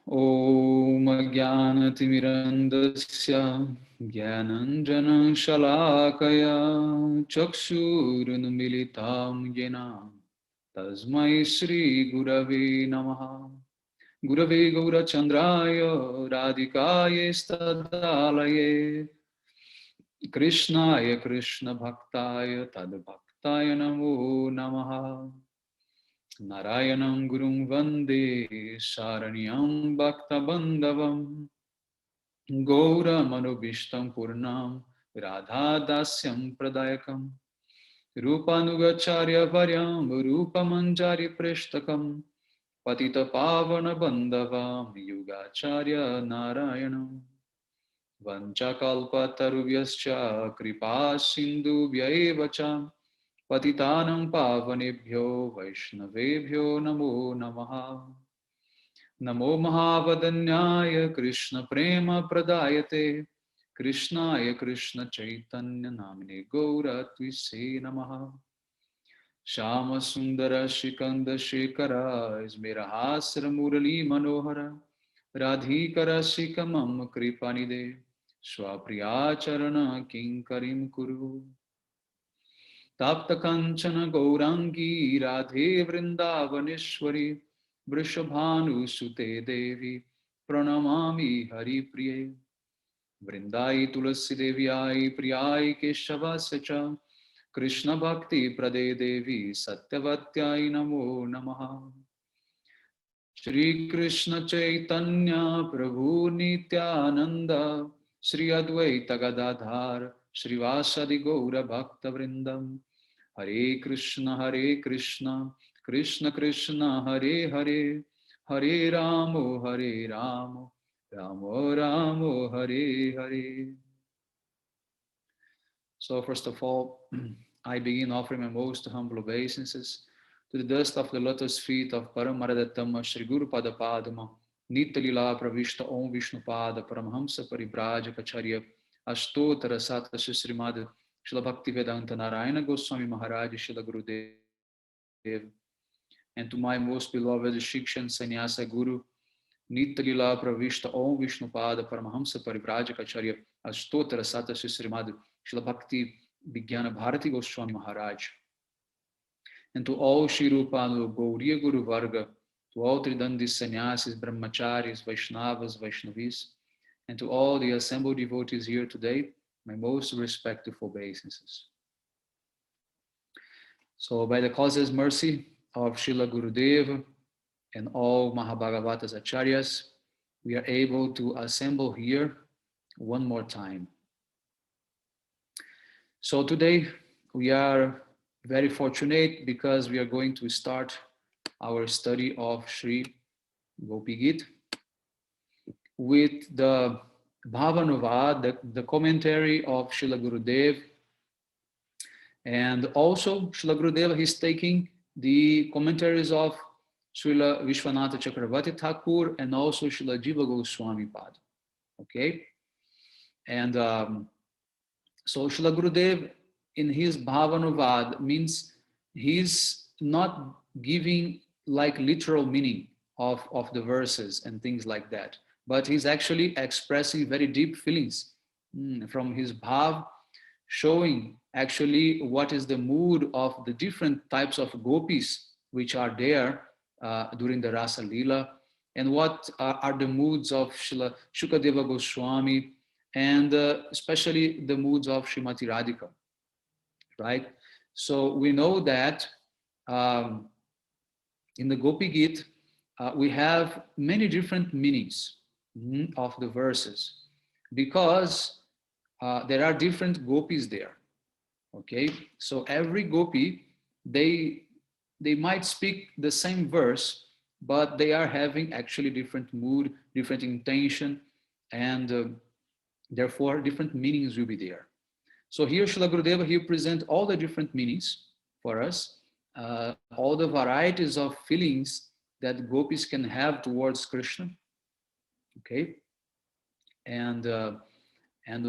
Om Jnanatimirandasya Jnananjana Shalakaya Chakshurunmilitam Yena Tasmai Shri Gurave Namaha Gurave Gaurachandraya Radhikaye Stadalaye Krishnaya Krishna Bhaktaya Tadbhaktaya Namo Namaha Narayanam Gurum Vande Saranyam Bhakta Bandhavam Gaura Manobishtam Purnam Radha Dasyam Pradayakam Rupanugacharya Varyam Rupamanjari Preshtakam Patita Pavana Bandhavam Yugacharya Narayanam Vanchakalpa Tarubhyascha Kripa Sindhu Vyaevacham Patitanam Pavanebhyo Vaishnavebhyo Namo Namaha Namo Mahavadanyaya Krishna Prema Pradayate Krishnaya Krishna Chaitanya Namine Gaura Twise Namaha Shama Sundara Shikanda Shekara Ismirahasra Murali Manohara Radhikara Shikamam Kripanide Swapriyacharana Kinkarim Kuru Tapta Kanchana Gaurangi Radhe Vrindavaneshwari Vrishabhanu Sute Devi Pranamami Hari Priye Vrindai Tulasi Devyai Priyai Keshava Sacha Krishna Bhakti Prade Devi Satyavatyai Namo Namaha Shri Krishna Chaitanya Prabhu Nityananda Shri Advaita Gadadhar Shri Vasadi Gaura Bhakta Vrindam Hare Krishna, Krishna Krishna, Hare Hare, Hare Ramo, Hare Ramo, Ramo Ramo, Hare Hare. So first of all, I begin offering my most humble obeisances to the dust of the lotus feet of Paramaradatama Shri Guru Pada Padma, Nitya Lila Pravishta Om Vishnu Pada Paramhamsa Paribrajacharya Ashtotara Sata Srimad Srila Bhaktivedanta Narayana Goswami Maharaj Srila Gurudev, and to my most beloved Shikshan Sannyasa Guru, Nitya Lila Pravishta Om Vishnu Pada Paramahamsa Parivrajacharya Ashtotara Sata Srimad Srila Bhakti Vigyana Bharati Goswami Maharaj, and to all Shri Rupanu Gauriya Guru Varga, to all Tridandi Sannyasis, Brahmacharis, Vaishnavas, Vaishnavis, and to all the assembled devotees here today, my most respectful obeisances. So by the causeless mercy of Srila Gurudev and all Mahabhagavatas Acharyas, we are able to assemble here one more time. So today we are very fortunate because we are going to start our study of Sri Gopi-gita with the Bhavanovad, the commentary of Srila Gurudev. And also Srila Gurudev is taking the commentaries of Srila Visvanatha Cakravarti Thakur and also Srila Jiva Goswami Pad. Okay? And so Srila Gurudev in his Bhavanovad means he's not giving like literal meaning of the verses and things like that, but he's actually expressing very deep feelings from his bhav, showing actually what is the mood of the different types of gopis which are there during the Rasa Leela, and what are the moods of Srila Shukadeva Goswami, and especially the moods of Srimati Radhika, right? So we know that in the Gopi-gita, we have many different meanings of the verses because there are different gopis there. Okay, so every gopi, they might speak the same verse, but they are having actually different mood, different intention, and therefore different meanings will be there. So here Srila Gurudeva, he presents all the different meanings for us, all the varieties of feelings that gopis can have towards Krishna. Okay, and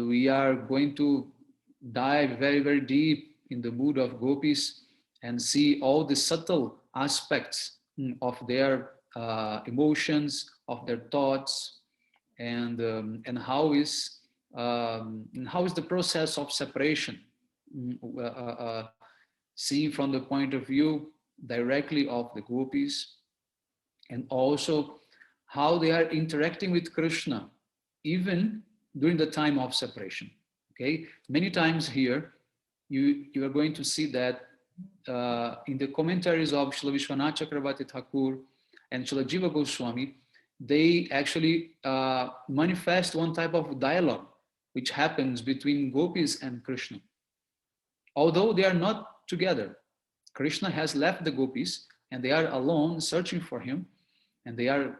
we are going to dive very, very deep in the mood of gopis and see all the subtle aspects of their emotions, of their thoughts, and how is the process of separation, seen from the point of view directly of the gopis, and also how they are interacting with Krishna even during the time of separation. Okay, many times here you are going to see that in the commentaries of Srila Visvanatha Cakravarti Thakur and Srila Jiva Goswami, they actually manifest one type of dialogue which happens between gopis and Krishna. Although they are not together, Krishna has left the gopis and they are alone searching for him, and they are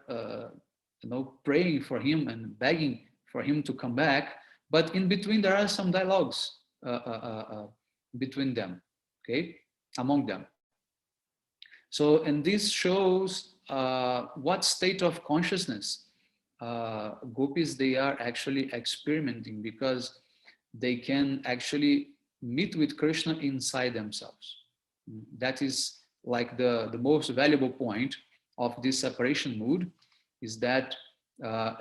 praying for him and begging for him to come back. But in between there are some dialogues between them, okay, among them. So, and this shows what state of consciousness gopis they are actually experimenting, because they can actually meet with Krishna inside themselves. That is like the most valuable point of this separation mood, is that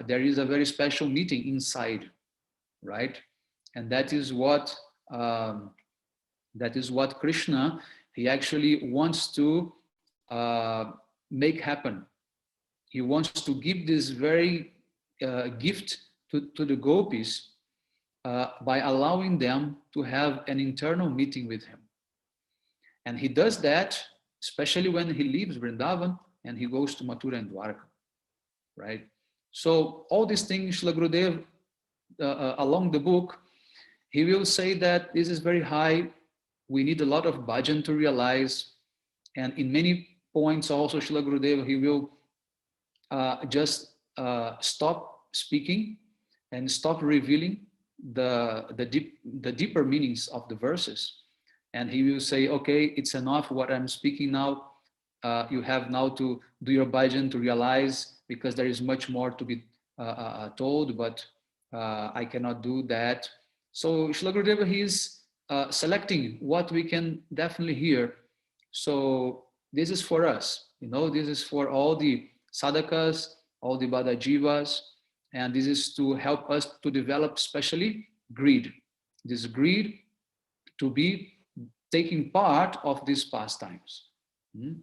there is a very special meeting inside, right? And that is what Krishna, he actually wants to make happen. He wants to give this very gift to the gopis by allowing them to have an internal meeting with him. And he does that, especially when he leaves Vrindavan and he goes to Mathura and Dwarka, right? So all these things, Srila Gurudev, along the book, he will say that this is very high. We need a lot of bhajan to realize. And in many points also, Srila Gurudev, he will just stop speaking and stop revealing the deeper meanings of the verses. And he will say, okay, it's enough what I'm speaking now. You have now to do your bhajan to realize, because there is much more to be told, but I cannot do that. So Srila Gurudeva, he is selecting what we can definitely hear. So this is for us, this is for all the sadhakas, all the Bhadajivas, and this is to help us to develop especially greed. This greed to be taking part of these pastimes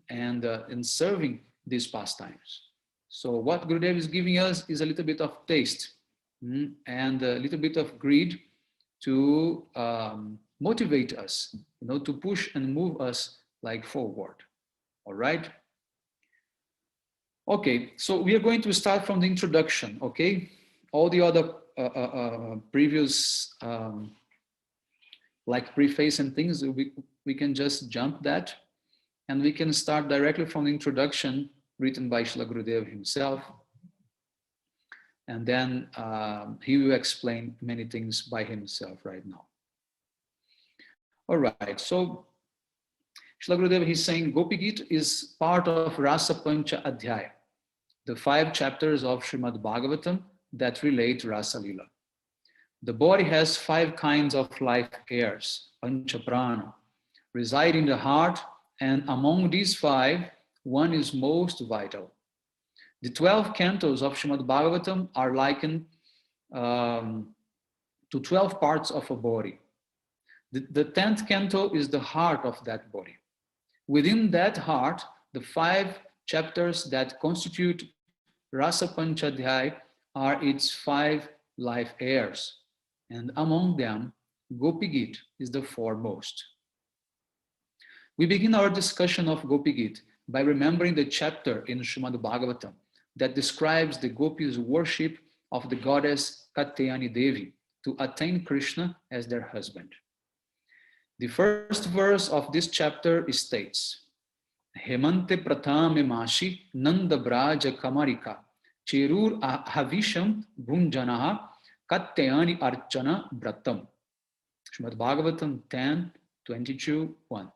and in serving these pastimes. So what Gurudev is giving us is a little bit of taste and a little bit of greed to motivate us, to push and move us like forward. All right. Okay, so we are going to start from the introduction. Okay, all the other previous like preface and things, we can just jump that, and we can start directly from the introduction written by Srila Gurudev himself. And then he will explain many things by himself right now. All right, so Srila Gurudev, he's saying Gopi-gita is part of Rasa Pancha Adhyaya, the 5 chapters of Srimad Bhagavatam that relate Rasa Lila. The body has 5 kinds of life airs, Pancha Prana, reside in the heart, and among these 5, one is most vital. The 12 cantos of Srimad Bhagavatam are likened to 12 parts of a body. The 10th canto is the heart of that body. Within that heart, the 5 chapters that constitute Rasa Panchadhyaya are its 5 life airs, and among them, Gopi-gita is the foremost. We begin our discussion of Gopi-gita by remembering the chapter in Srimad Bhagavatam that describes the gopis' worship of the goddess Katyayani Devi to attain Krishna as their husband. The first verse of this chapter states, Hemante Prathame Mashi Nanda Braja Kamarika Cherur Havisham Bhunjanaha Katyayani Archana Bratam. Srimad Bhagavatam 10:22-1.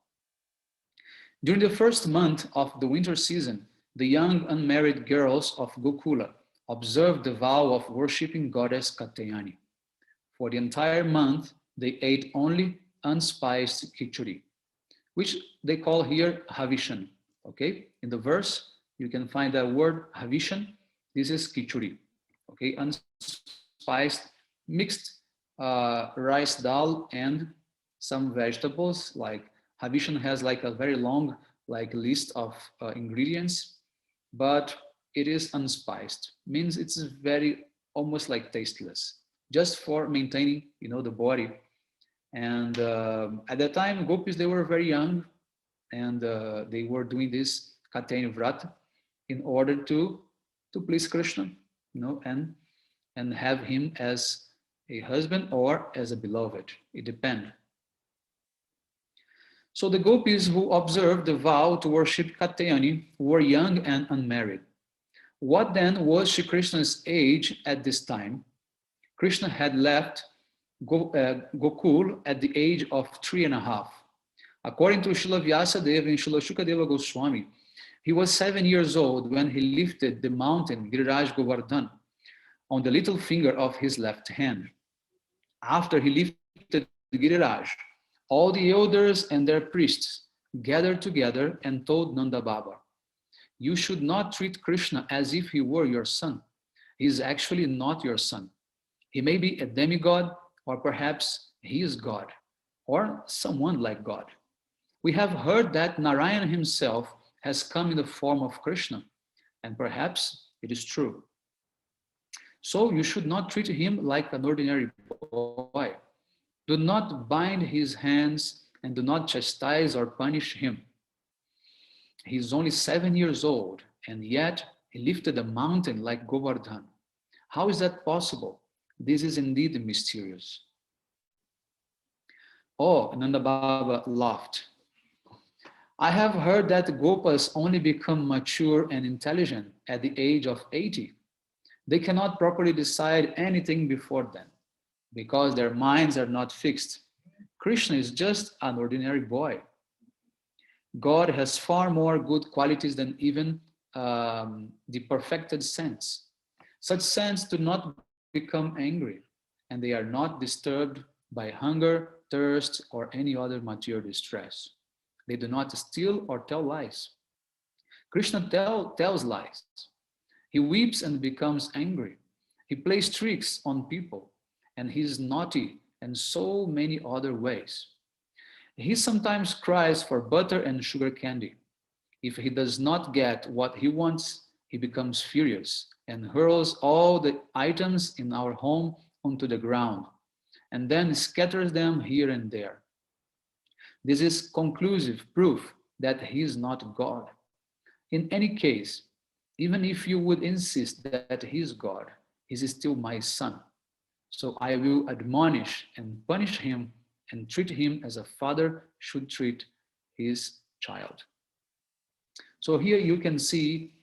During the first month of the winter season, the young unmarried girls of Gokula observed the vow of worshipping goddess Katyayani. For the entire month, they ate only unspiced khichdi, which they call here Havishan. Okay, in the verse, you can find that word havishan. This is khichdi, okay, unspiced, mixed rice dal and some vegetables. Like havishan has like a very long like list of ingredients, but it is unspiced. Means it's very almost like tasteless, just for maintaining, the body. And at that time, gopis, they were very young, and they were doing this Kateni Vrat in order to please Krishna, and have him as a husband or as a beloved. It depends. So the gopis who observed the vow to worship Katyayani were young and unmarried. What then was Shri Krishna's age at this time? Krishna had left Gokul at the age of 3.5. According to Srila Vyasadeva and Srila Shukadeva Goswami, he was 7 years old when he lifted the mountain Giriraj Govardhan on the little finger of his left hand. After he lifted Giriraj, all the elders and their priests gathered together and told Nanda Baba, "You should not treat Krishna as if he were your son. He is actually not your son. He may be a demigod, or perhaps he is God, or someone like God. We have heard that Narayana himself has come in the form of Krishna, and perhaps it is true. So you should not treat him like an ordinary boy. Do not bind his hands and do not chastise or punish him. He is only 7 years old, and yet he lifted a mountain like Govardhan. How is that possible? This is indeed mysterious." Oh, Nanda Baba laughed. "I have heard that Gopas only become mature and intelligent at the age of 80. They cannot properly decide anything before then, because their minds are not fixed. Krishna is just an ordinary boy. God has far more good qualities than even the perfected saints. Such saints do not become angry, and they are not disturbed by hunger, thirst, or any other material distress. They do not steal or tell lies. Krishna tells lies. He weeps and becomes angry. He plays tricks on people, and he is naughty in so many other ways. He sometimes cries for butter and sugar candy. If he does not get what he wants, he becomes furious and hurls all the items in our home onto the ground, and then scatters them here and there. This is conclusive proof that he is not God. In any case, even if you would insist that he is God, he is still my son. So I will admonish and punish him and treat him as a father should treat his child." So here you can see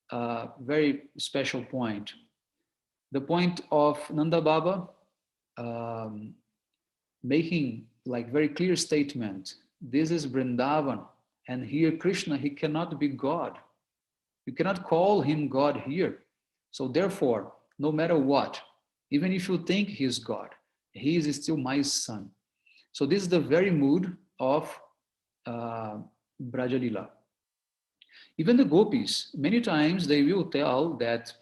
a very special point. The point of Nanda Baba making like very clear statement. This is Vrindavan, and here Krishna, he cannot be God. You cannot call him God here. So therefore, no matter what, even if you think he is God, he is still my son. So this is the very mood of Brajalila. Even the gopis, many times they will tell that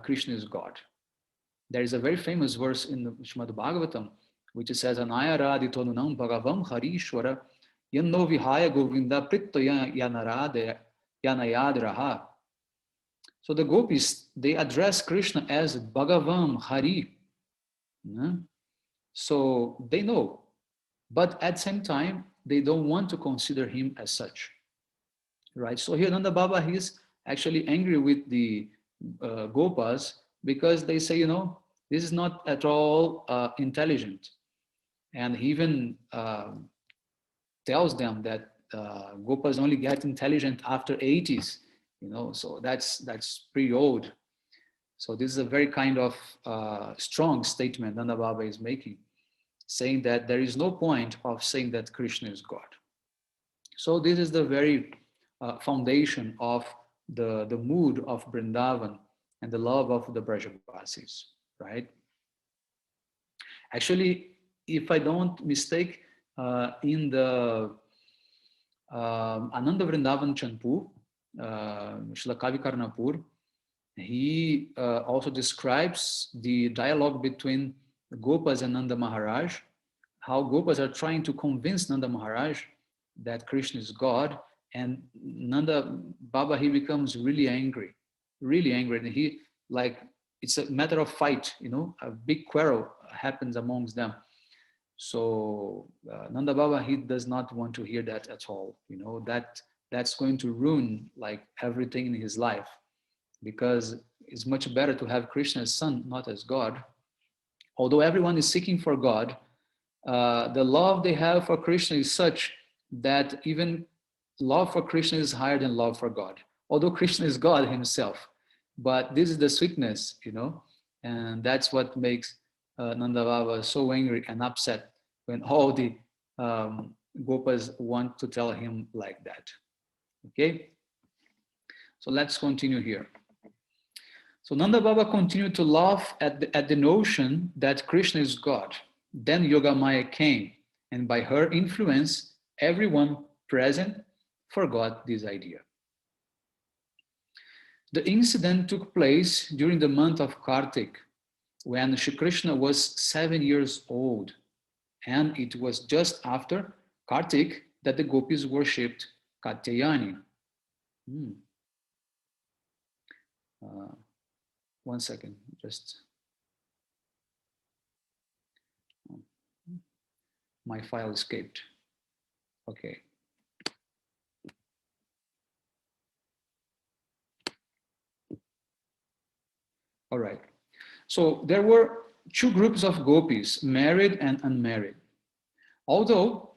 Krishna is God. There is a very famous verse in the Srimad Bhagavatam, which says, "Anayaradi tonunam bhagavam harishwara yanno vihaya govinda prittaya yanayadraha." So the gopis, they address Krishna as Bhagavam Hari. So they know, but at the same time, they don't want to consider him as such. Right? So here Nanda Baba, he's actually angry with the Gopas because they say, this is not at all intelligent. And he even tells them that Gopas only get intelligent after 80s, so that's pretty old. So this is a very kind of strong statement Nanda Baba is making, saying that there is no point of saying that Krishna is God. So this is the very foundation of the mood of Vrindavan and the love of the Brajavasis, right? Actually, if I don't mistake, in the Ananda Vrindavan Chanpu, Srila Kavi Karnapur, he also describes the dialogue between Gopas and Nanda Maharaj, how Gopas are trying to convince Nanda Maharaj that Krishna is God, and Nanda Baba, he becomes really angry, and he like it's a matter of fight, a big quarrel happens amongst them. So Nanda Baba, he does not want to hear that at all. That's going to ruin like everything in his life, because it's much better to have Krishna as son, not as God. Although everyone is seeking for God, the love they have for Krishna is such that even love for Krishna is higher than love for God. Although Krishna is God himself, but this is the sweetness, and that's what makes Nanda Baba so angry and upset when all the Gopas want to tell him like that. Okay, so let's continue here. So Nanda Baba continued to laugh at the notion that Krishna is God. Then Yogamaya came, and by her influence, everyone present forgot this idea. The incident took place during the month of Kartik, when Shri Krishna was 7 years old, and it was just after Kartik that the gopis worshipped Katyayani. One second, just my file escaped. Okay. All right. So there were two groups of gopis, married and unmarried. Although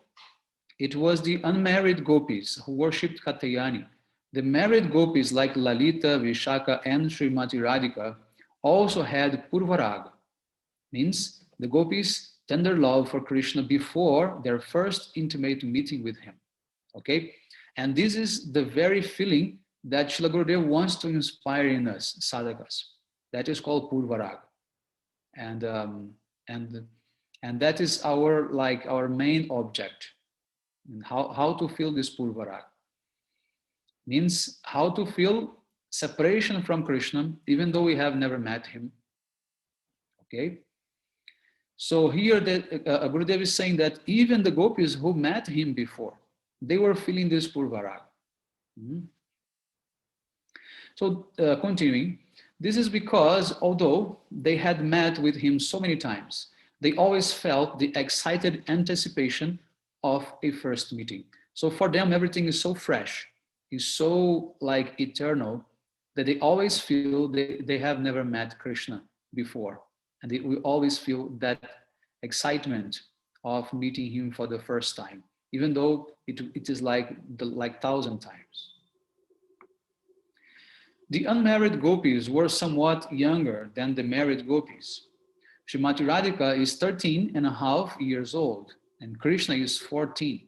it was the unmarried gopis who worshipped Katyayani, the married gopis like Lalita, Vishaka, and Srimati Radhika also had Purvarag, means the gopis' tender love for Krishna before their first intimate meeting with him. Okay? And this is the very feeling that Srila Gurudev wants to inspire in us, sadhakas. That is called Purvarag. And that is our main object. And how to feel this Purvarag means how to feel separation from Krishna, even though we have never met him. Okay. So here Gurudev is saying that even the gopis who met him before, they were feeling this Purvarag. So continuing, this is because although they had met with him so many times, they always felt the excited anticipation of a first meeting. So for them, everything is so fresh, is so like eternal, that they always feel they have never met Krishna before. And we always feel that excitement of meeting him for the first time, even though it is like 1,000 times. The unmarried gopis were somewhat younger than the married gopis. Srimati Radhika is 13 and a half years old, and Krishna is 14.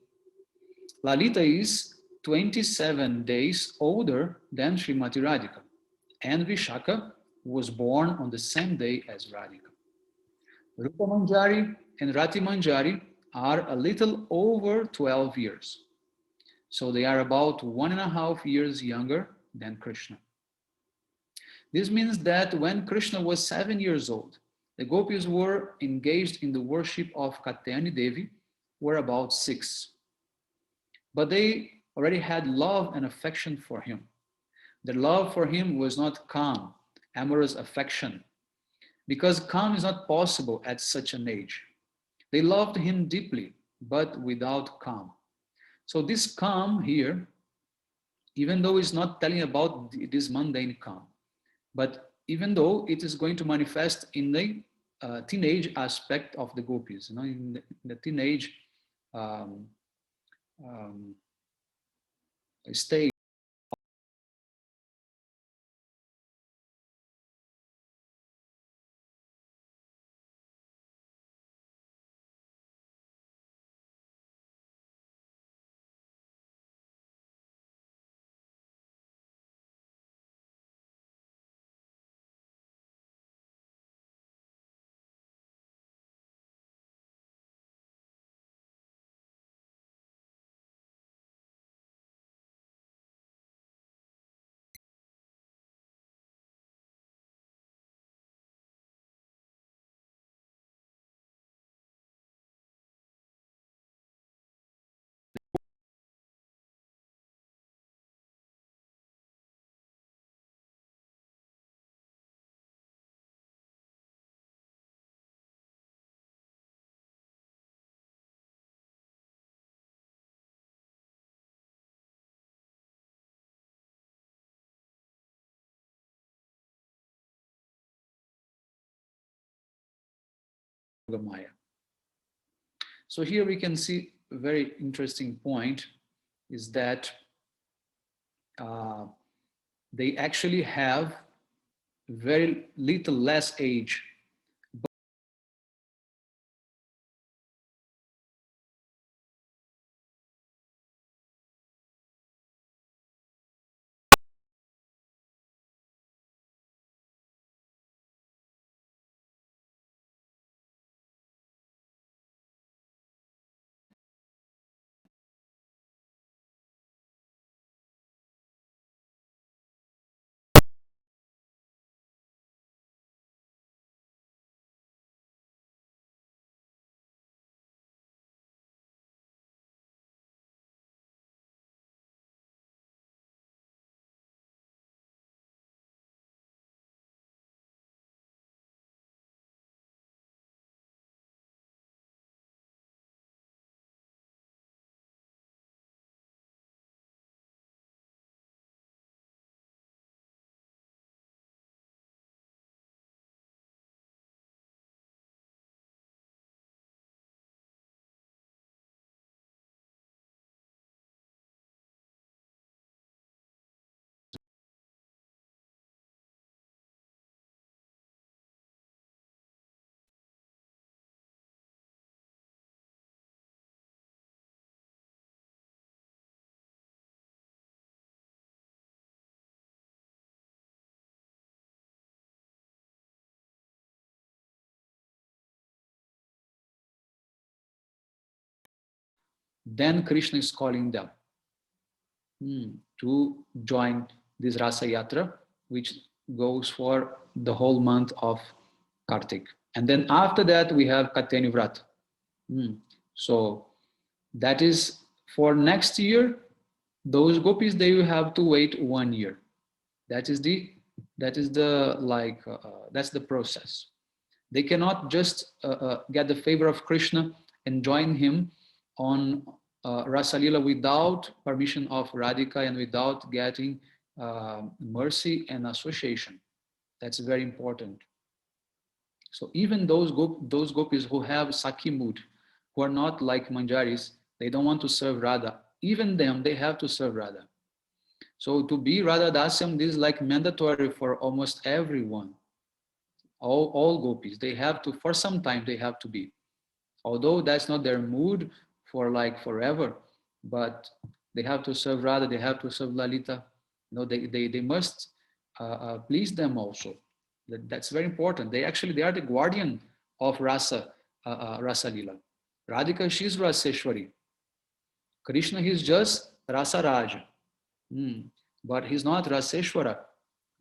Lalita is 27 days older than Srimati Radhika, and Vishaka was born on the same day as Radhika. Rupa Manjari and Rati Manjari are a little over 12 years. So they are about 1.5 years younger than Krishna. This means that when Krishna was 7 years old, the gopis were engaged in the worship of Katyayani Devi were about 6. But they already had love and affection for him. Their love for him was not calm, amorous affection, because calm is not possible at such an age. They loved him deeply, but without calm. So this calm here, even though it's not telling about this mundane calm, but even though it is going to manifest in the teenage aspect of the gopis, in the teenage stage. Maya. So here we can see a very interesting point is that they actually have very little less age. Then Krishna is calling them to join this Rasa Yatra, which goes for the whole month of Kartik. And then after that, we have Katyani Vrat. So that is for next year, those gopis, they will have to wait 1 year. That's the process. They cannot just get the favor of Krishna and join him on Rasa Lila without permission of Radhika and without getting mercy and association. That's very important. So even those gopis who have Sakhi mood, who are not like Manjaris, they don't want to serve Radha. Even them, they have to serve Radha. So to be Radha Dasyam, this is like mandatory for almost everyone. All gopis, they have to, for some time, they have to be. Although that's not their mood for like forever, but they have to serve Radha, they have to serve Lalita. They must please them also. That's very important. They are the guardian of Rasa Lila. Radhika, she's Raseshwari. Krishna, he's just Rasa Raja. But he's not Raseshwara.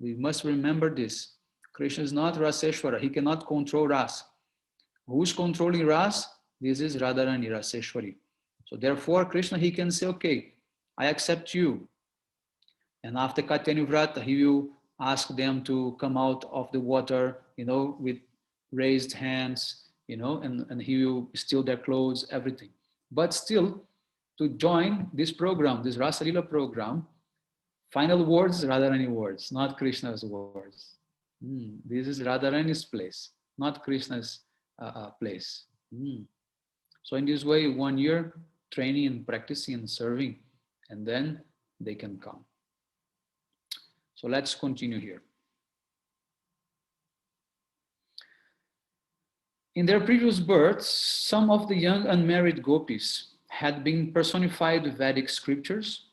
We must remember this. Krishna is not Raseshwara. He cannot control Ras. Who's controlling Ras? This is Radharani, Raseshwari. So therefore, Krishna, he can say, okay, I accept you. And after Katyani Vrata, he will ask them to come out of the water, with raised hands, and he will steal their clothes, everything. But still, to join this program, this Rasa Lila program, final words, Radharani words, not Krishna's words. This is Radharani's place, not Krishna's place. So in this way, 1 year training and practicing and serving, and then they can come. So let's continue here. In their previous births, some of the young unmarried gopis had been personified Vedic scriptures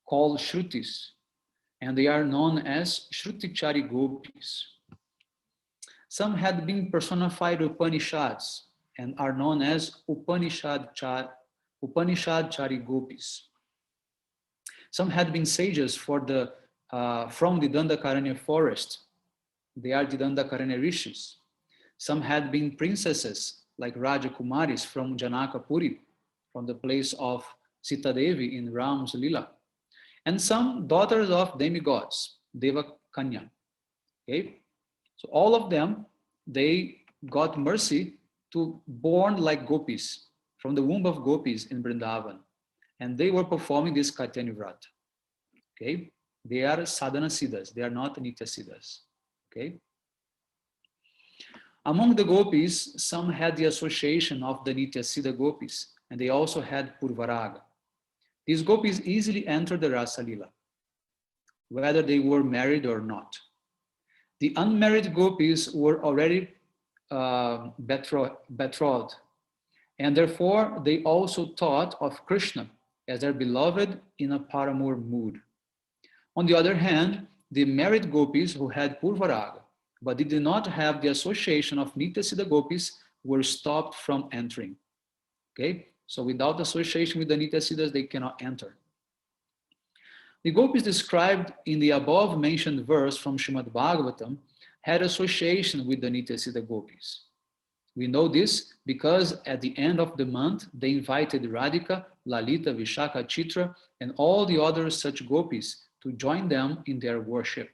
called Shrutis, and they are known as Shrutichari gopis. Some had been personified Upanishads and are known as Upanishadchari gopis. Some had been sages from the Dandakaranya forest. They are the Dandakaranya rishis. Some had been princesses like Rajakumaris from Janakapuri, from the place of Sita Devi in Ram's Lila. And some daughters of demigods, Deva Kanya. Okay? So all of them, they got mercy to born like gopis, from the womb of gopis in Vrindavan. And they were performing this Katyani Vrata. Okay? They are sadhana siddhas, they are not nitya siddhas. Okay? Among the gopis, some had the association of the Nityasiddha gopis, and they also had Purvaraga. These gopis easily entered the Rasa Lila, whether they were married or not. The unmarried gopis were already betrothed, and therefore they also thought of Krishna as their beloved in a paramour mood. On the other hand, the married gopis who had Purvaraga, but did not have the association of Nityasiddha gopis, were stopped from entering. Okay, so without association with the Nityasiddhas, they cannot enter. The gopis described in the above mentioned verse from Srimad Bhagavatam had association with the Nityasiddha gopis. We know this because at the end of the month, they invited Radhika, Lalita, Vishaka, Chitra, and all the other such gopis to join them in their worship.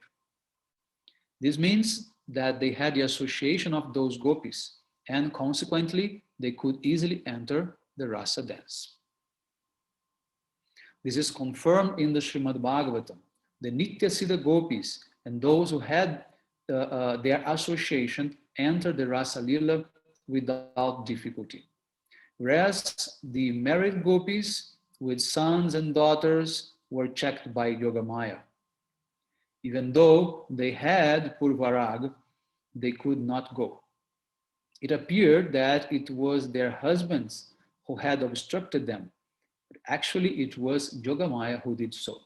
This means that they had the association of those gopis, and consequently, they could easily enter the rasa dance. This is confirmed in the Srimad Bhagavatam. The Nityasiddha gopis and those who had their association entered the rasa lila without difficulty. Whereas the married gopis with sons and daughters were checked by Yogamaya. Even though they had Purvarag, they could not go. It appeared that it was their husbands who had obstructed them, but actually it was Yogamaya who did so.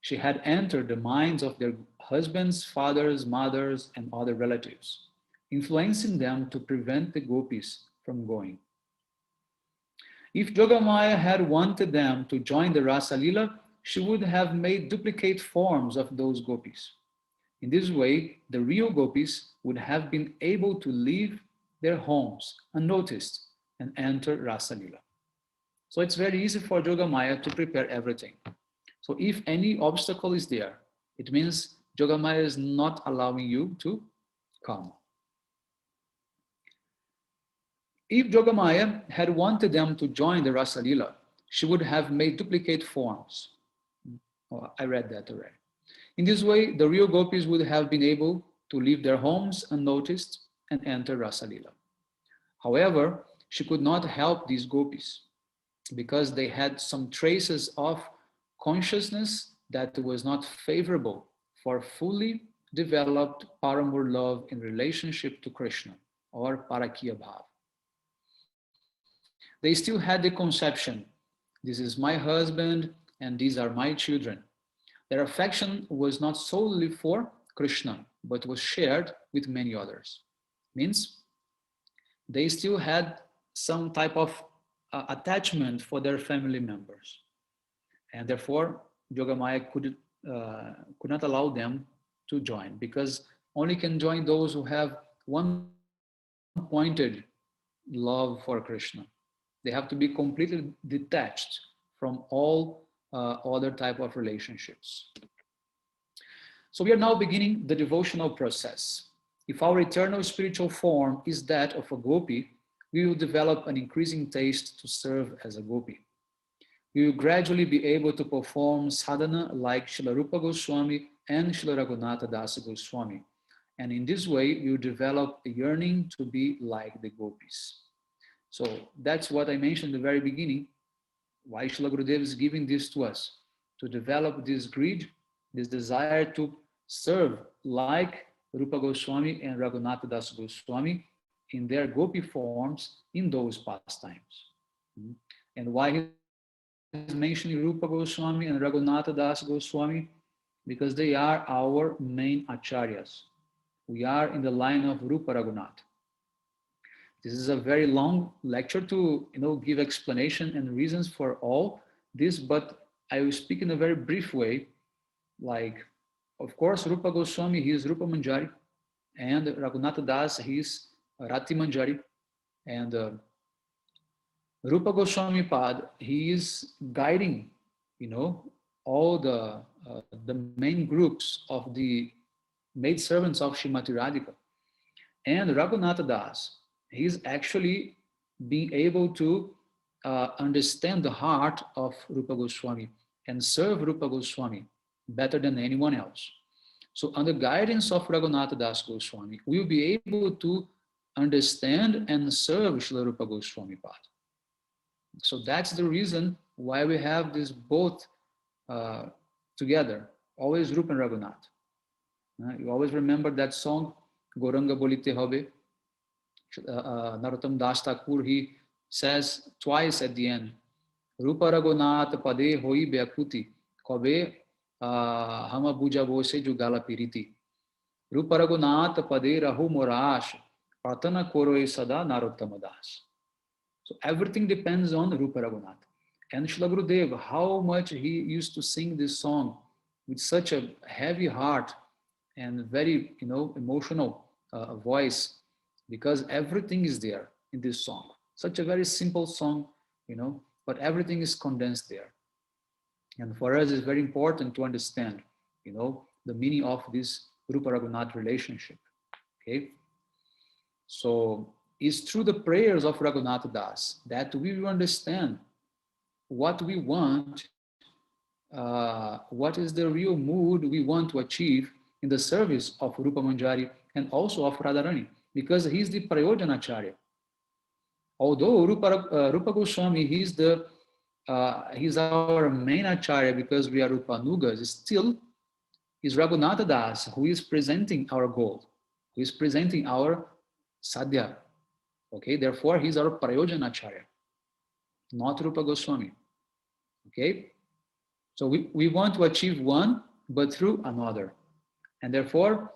She had entered the minds of their husbands, fathers, mothers, and other relatives, influencing them to prevent the gopis from going. If Yogamaya had wanted them to join the Rasa Lila, she would have made duplicate forms of those gopis. In this way, the real gopis would have been able to leave their homes unnoticed and enter Rasa Lila. So it's very easy for Yogamaya to prepare everything. So if any obstacle is there, it means Yogamaya is not allowing you to come. If Yogamaya had wanted them to join the Rasa Lila, she would have made duplicate forms. Oh, I read that already. In this way, the real gopis would have been able to leave their homes unnoticed and enter Rasa Lila. However, she could not help these gopis because they had some traces of consciousness that was not favorable for fully developed paramour love in relationship to Krishna or Parakya Bhav. They still had the conception, this is my husband and these are my children. Their affection was not solely for Krishna, but was shared with many others. Means they still had some type of attachment for their family members. And therefore, Yogamaya could not allow them to join because only can join those who have one-pointed love for Krishna. They have to be completely detached from all other type of relationships. So we are now beginning the devotional process. If our eternal spiritual form is that of a gopi, we will develop an increasing taste to serve as a gopi. We will gradually be able to perform sadhana like Srila Rupa Goswami and Srila Raghunatha Dasa Goswami. And in this way, we will develop a yearning to be like the gopis. So that's what I mentioned in the very beginning, why Srila Gurudev is giving this to us, to develop this greed, this desire to serve like Rupa Goswami and Raghunatha Das Goswami in their gopi forms in those pastimes. And why he is mentioning Rupa Goswami and Raghunatha Das Goswami? Because they are our main acharyas. We are in the line of Rupa Raghunatha. This is a very long lecture to give explanation and reasons for all this, but I will speak in a very brief way. Like, of course, Rupa Goswami, he is Rupa Manjari, and Raghunatha Das, he is Rati Manjari, and Rupa Goswami Pad, he is guiding, all the main groups of the maidservants of Srimati Radhika. And Raghunatha Das, he's actually being able to understand the heart of Rupa Goswami and serve Rupa Goswami better than anyone else. So under guidance of Raghunatha Das Goswami, we will be able to understand and serve Srila Rupa Goswami Pad. So that's the reason why we have this both together, always Rupa and Raghunath. You always remember that song, Goranga Bolite Hobe. Narottam Das Thakur, he says twice at the end, Rupa Raghunath Pade Hoi Byakuti, Kobe Hama Buja Bose Jugala Piriti. Rupa Raghunath Pade Rahu Morash, Pratana Koroe Sada Narottama Das. So everything depends on Rupa Raghunath. And Srila Gurudev, how much he used to sing this song with such a heavy heart and very, emotional voice, because everything is there in this song. Such a very simple song, but everything is condensed there. And for us, it's very important to understand, the meaning of this Rupa Raghunath relationship. Okay, so it's through the prayers of Raghunath Das that we will understand what we want, what is the real mood we want to achieve in the service of Rupa Manjari and also of Radharani, because he's the Prayojanacharya. Although Rupa Goswami, he's our main Acharya because we are Rupanugas, still is Raghunath Das who is presenting our goal, who is presenting our sadhya. Okay, therefore he's our Prayojanacharya, not Rupa Goswami. Okay, so we want to achieve one, but through another. And therefore,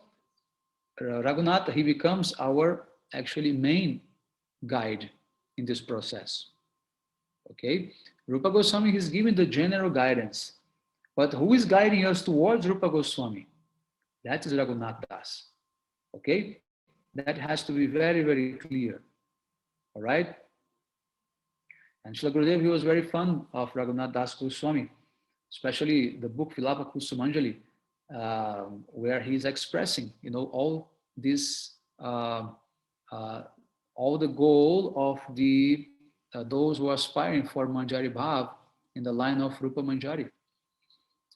Raghunath, he becomes our actually main guide in this process. Okay, Rupa Goswami is giving the general guidance, but who is guiding us towards Rupa Goswami? That is Raghunath Das. Okay, that has to be very, very clear. All right. And Srila Gurudev, he was very fond of Raghunath Das Goswami, especially the book Vilapa Kusumanjali, where he's expressing, all this, all the goal of the those who are aspiring for Manjari Bhav in the line of Rupa Manjari.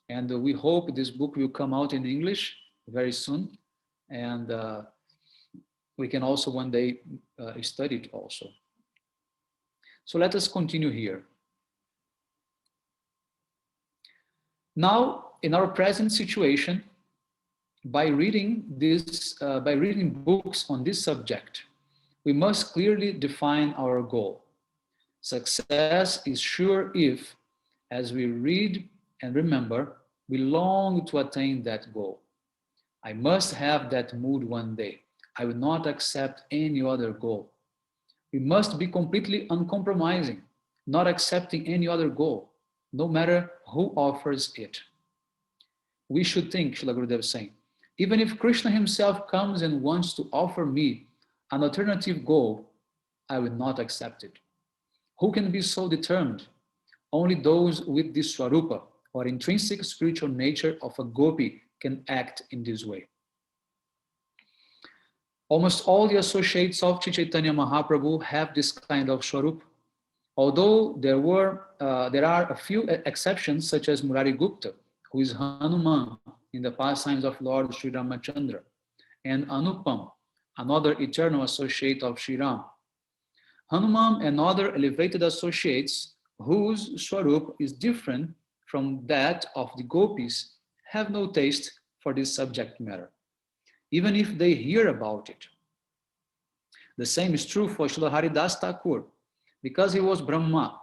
And we hope this book will come out in English very soon, and we can also one day study it also. So let us continue here. Now, in our present situation, by reading books on this subject, we must clearly define our goal. Success is sure if, as we read and remember, we long to attain that goal. I must have that mood one day. I will not accept any other goal. We must be completely uncompromising, not accepting any other goal, no matter who offers it. We should think, Srila Gurudev is saying, even if Krishna himself comes and wants to offer me an alternative goal, I will not accept it. Who can be so determined? Only those with the swarupa, or intrinsic spiritual nature of a gopi, can act in this way. Almost all the associates of Chaitanya Mahaprabhu have this kind of swarup, although there are a few exceptions, such as Murari Gupta, who is Hanuman in the pastimes of Lord Sri Ramachandra, and Anupam, another eternal associate of Sri Ram. Hanuman and other elevated associates whose swarup is different from that of the gopis have no taste for this subject matter, even if they hear about it. The same is true for Srila Haridas Thakur, because he was Brahma.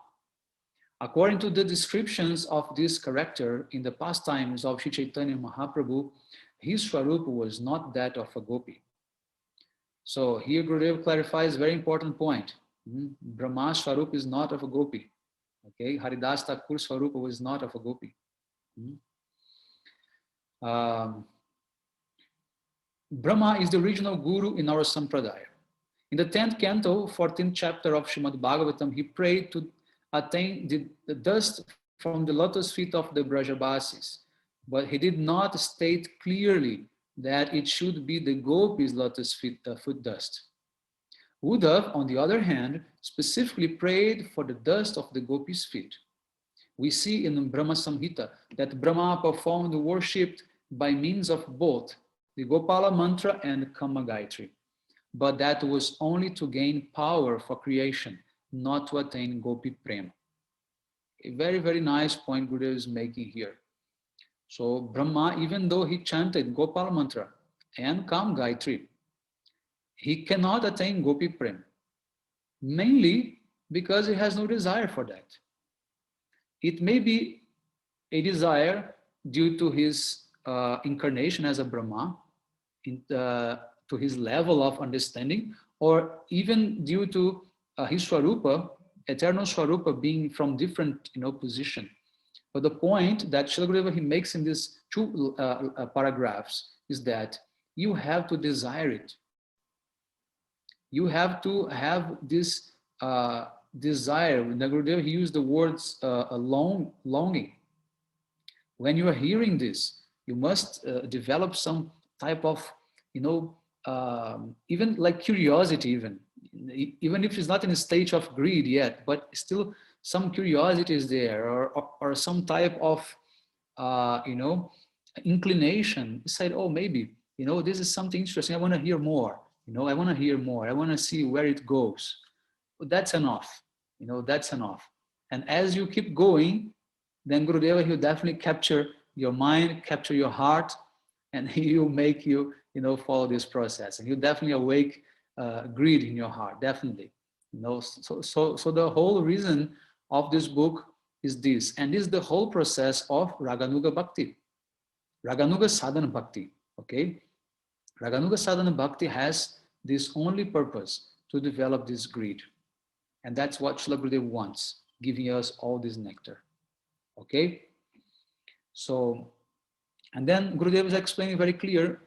According to the descriptions of this character in the pastimes of Sri Chaitanya Mahaprabhu, his swarup was not that of a gopi. So here Gurudev clarifies a very important point. Brahma's swarup is not of a gopi. Okay, Haridas Thakur's swarup was not of a gopi. Brahma is the original guru in our sampradaya. In the 10th canto, 14th chapter of Srimad Bhagavatam, he prayed to attain the dust from the lotus feet of the Brajabasis, but he did not state clearly that it should be the gopis' lotus foot dust. Uddhav, on the other hand, specifically prayed for the dust of the gopis' feet. We see in Brahma Samhita that Brahma performed worship by means of both the Gopala mantra and Kama Gayatri. but that was only to gain power for creation, not to attain Gopi Prema. A very, very nice point Gurudev is making here. So Brahma, even though he chanted Gopal mantra and Kam Gayatri, he cannot attain Gopi Prema, mainly because he has no desire for that. It may be a desire due to his incarnation as a Brahma, to his level of understanding, or even due to his Swarupa, eternal Swarupa, being from different position. But the point that Srila Gurudeva he makes in these two paragraphs is that you have to desire it. You have to have this desire. When the Gurudeva he used the words longing. When you are hearing this, you must develop some type of, even like curiosity, even if it's not in a stage of greed yet, but still some curiosity is there, or some type of, inclination. You said, oh, maybe, this is something interesting. I want to hear more. I want to hear more. I want to see where it goes. But that's enough. That's enough. And as you keep going, then Gurudeva, he'll definitely capture your mind, capture your heart, and he'll make you, follow this process. And he'll definitely awake greed in your heart, definitely. So the whole reason of this book is this, and this is the whole process of Raganuga Bhakti, Raganuga Sadhana Bhakti. Okay, Raganuga Sadhana Bhakti has this only purpose to develop this greed, and that's what Srila Gurudev wants, giving us all this nectar. Okay, so, and then Gurudev is explaining very clear,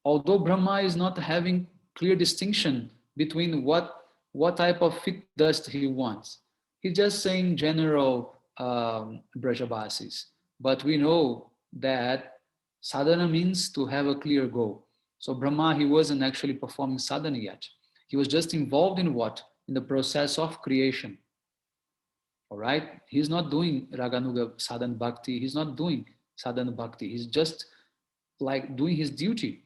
although Brahma is not having clear distinction between what type of fit dust he wants. He's just saying general Brajavasis. But we know that sadhana means to have a clear goal. So Brahma, he wasn't actually performing sadhana yet. He was just involved in what? In the process of creation. All right? He's not doing Raganuga Sadhana Bhakti. He's not doing Sadhana Bhakti. He's just like doing his duty.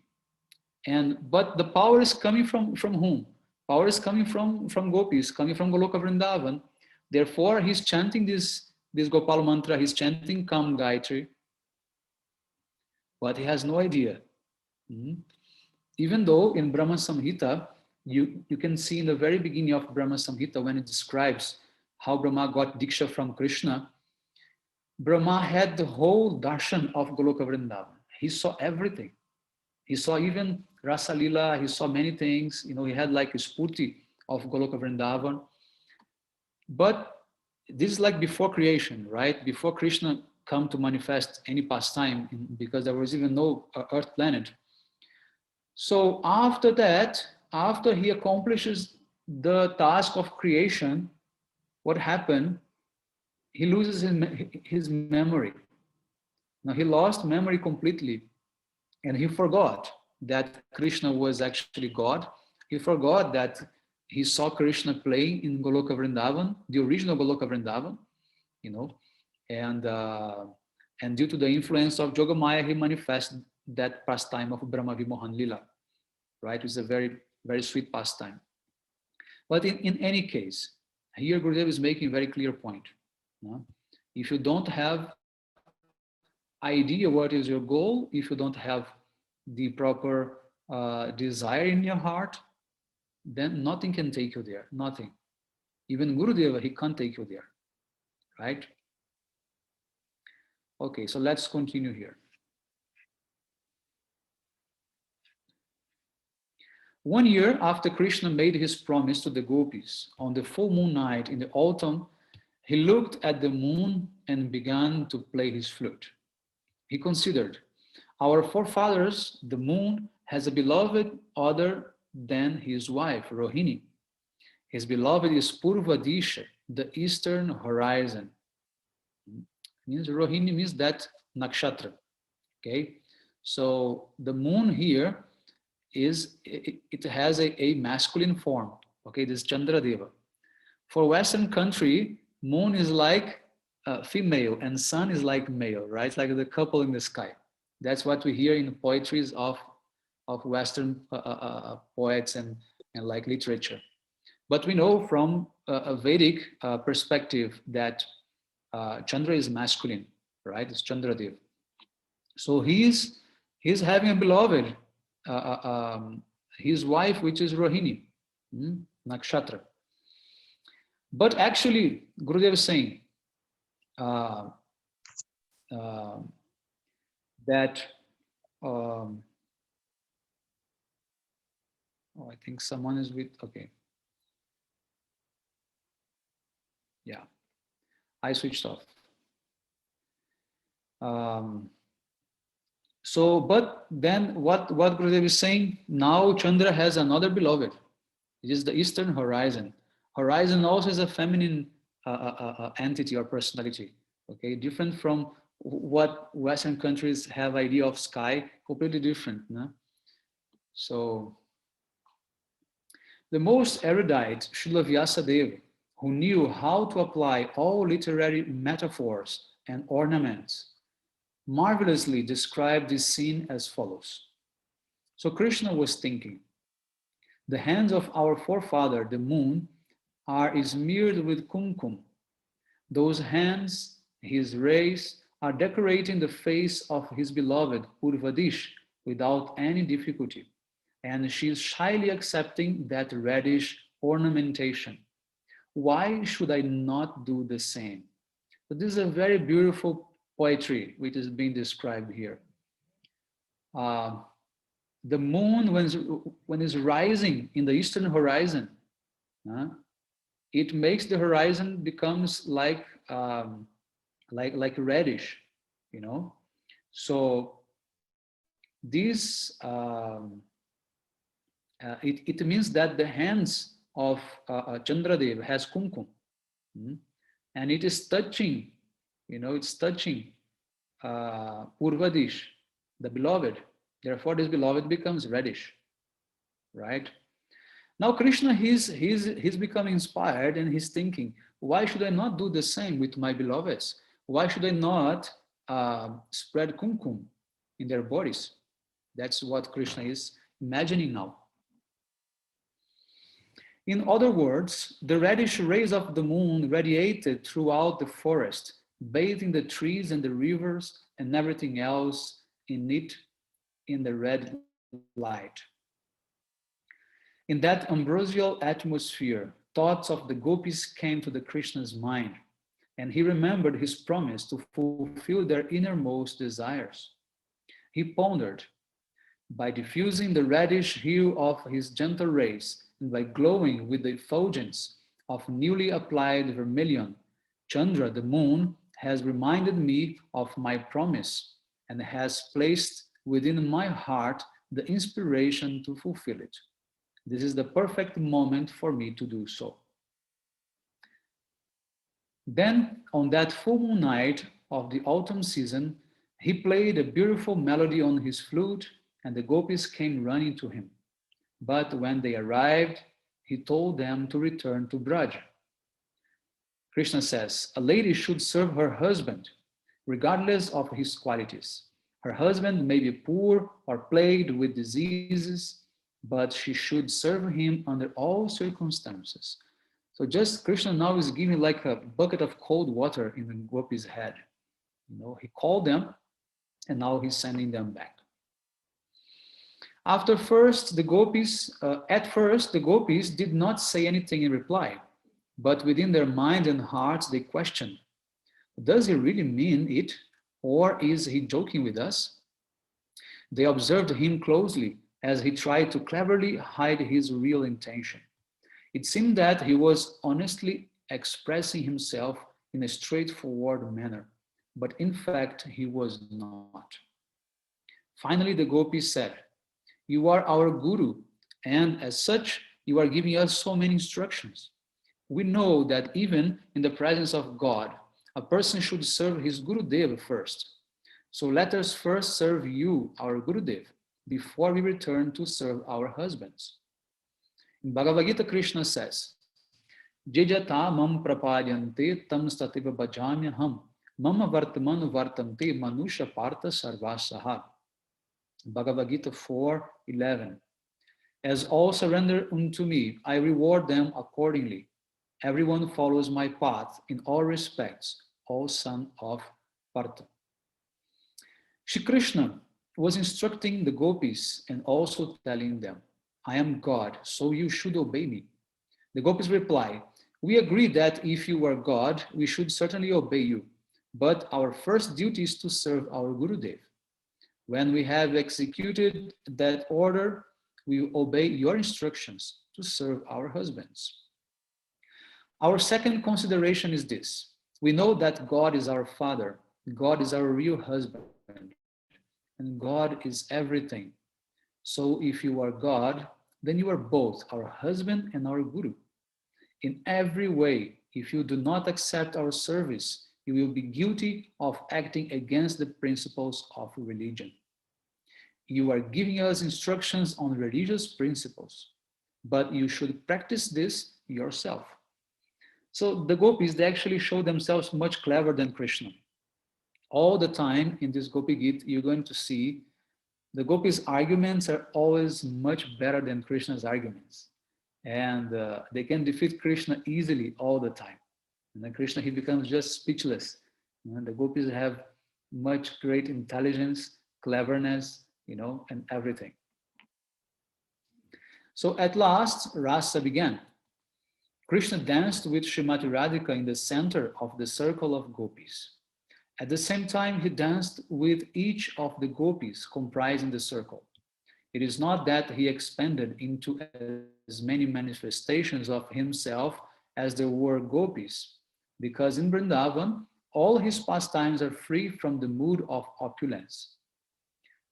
But the power is coming from whom? Power is coming from gopis, coming from Goloka Vrindavan. Therefore, he's chanting this Gopal mantra, he's chanting Kam Gayatri, but he has no idea. Even though in Brahma Samhita, you can see in the very beginning of Brahma Samhita, when it describes how Brahma got Diksha from Krishna, Brahma had the whole darshan of Goloka Vrindavan. He saw everything. He saw even Rasa Lila, he saw many things, he had like a spurti of Goloka Vrindavan. But this is like before creation, right? Before Krishna come to manifest any pastime, because there was even no earth planet. So after that, after he accomplishes the task of creation, what happened? He loses his memory. Now he lost memory completely, and he forgot that Krishna was actually God. He forgot that he saw Krishna playing in Goloka Vrindavan, the original Goloka Vrindavan, and due to the influence of Jogamaya, he manifested that pastime of Brahma Vimohan Lila, right? It's a very, very sweet pastime. But in any case, here Gurudev is making a very clear point. If you don't have idea what is your goal, if you don't have the proper desire in your heart, then nothing can take you there, nothing. Even Gurudeva, he can't take you there, right? Okay, so let's continue here. One year after Krishna made his promise to the gopis, on the full moon night in the autumn, he looked at the moon and began to play his flute. He considered, our forefathers, the moon has a beloved other than his wife, Rohini. His beloved is Purva Disha, the eastern horizon. Means Rohini means that nakshatra. Okay, so the moon here it has a masculine form. Okay, this Chandra Deva. For Western country, moon is like female and sun is like male, right? Like the couple in the sky. That's what we hear in the poetries of of Western poets and like literature. But we know from a Vedic perspective that Chandra is masculine, right? It's Chandradev. So he's having a beloved, uh, uh, um, his wife, which is Rohini, Nakshatra. But actually, Gurudev is saying uh, uh, that, oh, I think someone is with, okay. Yeah, I switched off. So, but then what Gurudev is saying, now Chandra has another beloved. It is the Eastern horizon. Horizon also is a feminine entity or personality, okay? Different from what Western countries have idea of sky, completely different. No? So, the most erudite Srila Vyasadeva, who knew how to apply all literary metaphors and ornaments, marvelously described this scene as follows. So Krishna was thinking, the hands of our forefather, the moon, are smeared with kumkum. Those hands, his rays, are decorating the face of his beloved Purvadish without any difficulty. And she is shyly accepting that reddish ornamentation. Why should I not do the same? So this is a very beautiful poetry which is being described here. The moon, when it's rising in the eastern horizon, it makes the horizon becomes like reddish, you know. So this it means that the hands of Chandradev has kumkum, and it is touching, you know, it's touching Purvadish, the beloved. Therefore, this beloved becomes reddish, right? Now Krishna, he's becoming inspired and he's thinking, why should I not do the same with my beloveds? Why should I not spread kumkum in their bodies? That's what Krishna is imagining now. In other words, the reddish rays of the moon radiated throughout the forest, bathing the trees and the rivers and everything else in it in the red light. In that ambrosial atmosphere, thoughts of the gopis came to the Krishna's mind, and he remembered his promise to fulfill their innermost desires. He pondered, by diffusing the reddish hue of his gentle rays, and by glowing with the effulgence of newly applied vermilion, Chandra, the moon, has reminded me of my promise and has placed within my heart the inspiration to fulfill it. This is the perfect moment for me to do so. Then, on that full moon night of the autumn season, he played a beautiful melody on his flute, and the gopis came running to him. But when they arrived, he told them to return to Braj. Krishna says, a lady should serve her husband, regardless of his qualities. Her husband may be poor or plagued with diseases, but she should serve him under all circumstances. So just Krishna now is giving like a bucket of cold water in the gopis' head. You know, he called them and now he's sending them back. At first, the gopis did not say anything in reply, but within their minds and hearts, they questioned, does he really mean it, or is he joking with us? They observed him closely as he tried to cleverly hide his real intention. It seemed that he was honestly expressing himself in a straightforward manner, but in fact, he was not. Finally, the gopis said, you are our guru, and as such, you are giving us so many instructions. We know that even in the presence of God, a person should serve his Gurudev first. So let us first serve you, our Gurudev, before we return to serve our husbands. In Bhagavad-gita, Krishna says, Jejata mam prapadyante tam stativa bhajamyaham mama vartamanu vartante manusha partha sarvasaha. Bhagavad Gita 4:11. As all surrender unto me, I reward them accordingly. Everyone follows my path in all respects, O son of Partha. Shri Krishna was instructing the gopis and also telling them, I am God, so you should obey me. The gopis reply, we agree that if you are God, we should certainly obey you. But our first duty is to serve our Gurudev. When we have executed that order, we will obey your instructions to serve our husbands. Our second consideration is this. We know that God is our Father, God is our real husband, and God is everything. So if you are God, then you are both our husband and our Guru. In every way, if you do not accept our service, you will be guilty of acting against the principles of religion. You are giving us instructions on religious principles, but you should practice this yourself. So the gopis, they actually show themselves much clever than Krishna. All the time in this Gopi-gita, you're going to see the gopis' arguments are always much better than Krishna's arguments. And they can defeat Krishna easily all the time. And then Krishna, he becomes just speechless. And the gopis have much great intelligence, cleverness, and everything. So at last, rasa began. Krishna danced with Srimati Radhika in the center of the circle of gopis. At the same time, he danced with each of the gopis comprising the circle. It is not that he expanded into as many manifestations of himself as there were gopis, because in Vrindavan, all his pastimes are free from the mood of opulence.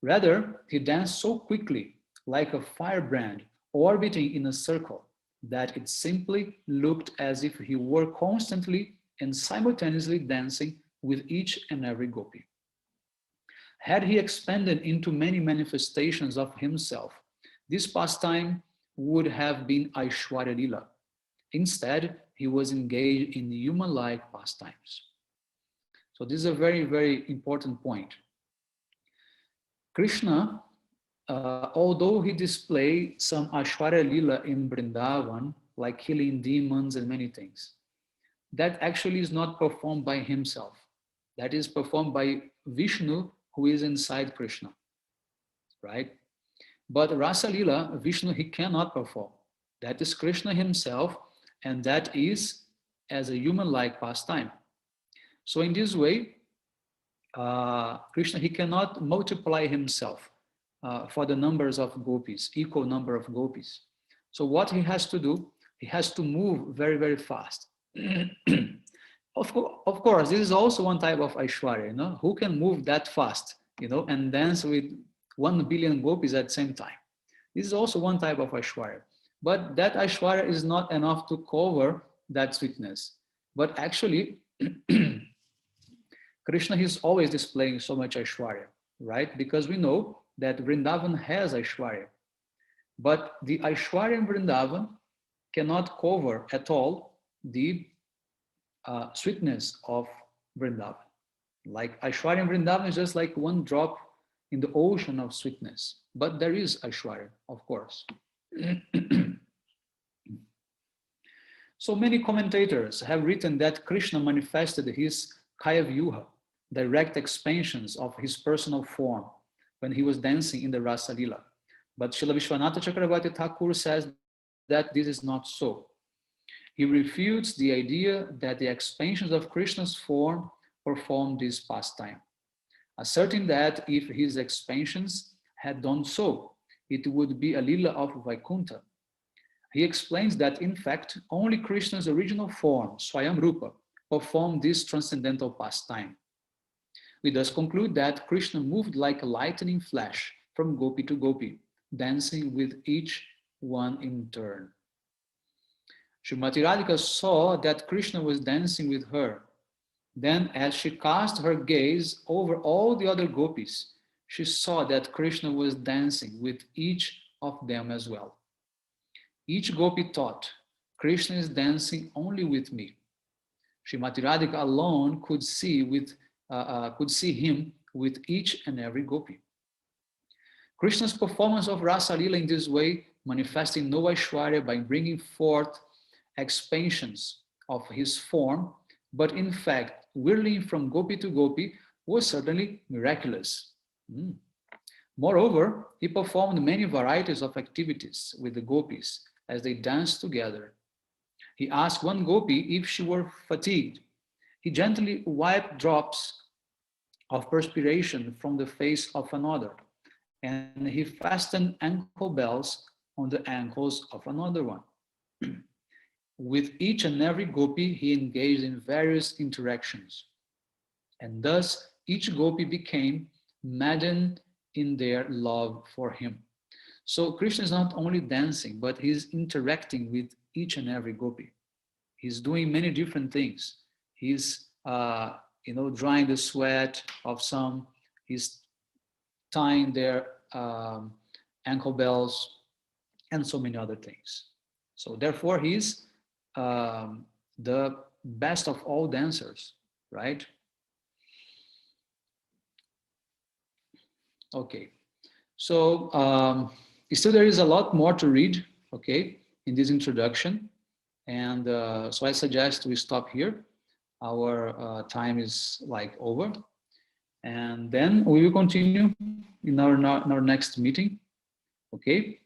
Rather, he danced so quickly, like a firebrand orbiting in a circle, that it simply looked as if he were constantly and simultaneously dancing with each and every gopi. Had he expanded into many manifestations of himself, this pastime would have been Aishwarya Lila. Instead, he was engaged in human-like pastimes. So this is a very, very important point. Krishna, although he displayed some Aishwarya Lila in Vrindavan, like killing demons and many things, that actually is not performed by himself. That is performed by Vishnu, who is inside Krishna, right? But Rasa Lila, Vishnu, he cannot perform. That is Krishna himself, and that is as a human-like pastime. So in this way, Krishna, he cannot multiply himself for the numbers of gopis, equal number of gopis. So what he has to do, he has to move very, very fast. Of course, this is also one type of Aishwarya, who can move that fast, and dance with 1 billion gopis at the same time. This is also one type of Aishwarya. But that Aishwarya is not enough to cover that sweetness. But actually, Krishna is always displaying so much Aishwarya, right? Because we know that Vrindavan has Aishwarya. But the Aishwarya in Vrindavan cannot cover at all the sweetness of Vrindavan. Like Aishwarya in Vrindavan is just like one drop in the ocean of sweetness. But there is Aishwarya, of course. So many commentators have written that Krishna manifested his Kaya Vyuha, direct expansions of his personal form, when he was dancing in the Rasa Lila. But Srila Visvanatha Cakravarti Thakur says that this is not so. He refutes the idea that the expansions of Krishna's form performed this pastime, asserting that if his expansions had done so, it would be a lila of Vaikuntha. He explains that in fact, only Krishna's original form, Swayam Rupa, performed this transcendental pastime. We thus conclude that Krishna moved like a lightning flash from gopi to gopi, dancing with each one in turn. Srimati Radhika saw that Krishna was dancing with her. Then, as she cast her gaze over all the other gopis, she saw that Krishna was dancing with each of them as well. Each gopi thought, Krishna is dancing only with me. Srimati Radhika alone could see him with each and every gopi. Krishna's performance of Rasa Lila in this way, manifesting no Aishwarya by bringing forth expansions of his form, but in fact, whirling from gopi to gopi, was certainly miraculous. Moreover, he performed many varieties of activities with the gopis as they danced together. He asked one gopi if she were fatigued. He gently wiped drops of perspiration from the face of another, and he fastened ankle bells on the ankles of another one. With each and every gopi, he engaged in various interactions, and thus each gopi became maddened in their love for him. So Krishna is not only dancing, but he's interacting with each and every gopi. He's doing many different things. He's drying the sweat of some. He's tying their ankle bells, and so many other things. So therefore, he's the best of all dancers, right? Okay, so still there is a lot more to read, okay, in this introduction. And so I suggest we stop here. Our time is like over. And then we will continue in our next meeting, okay?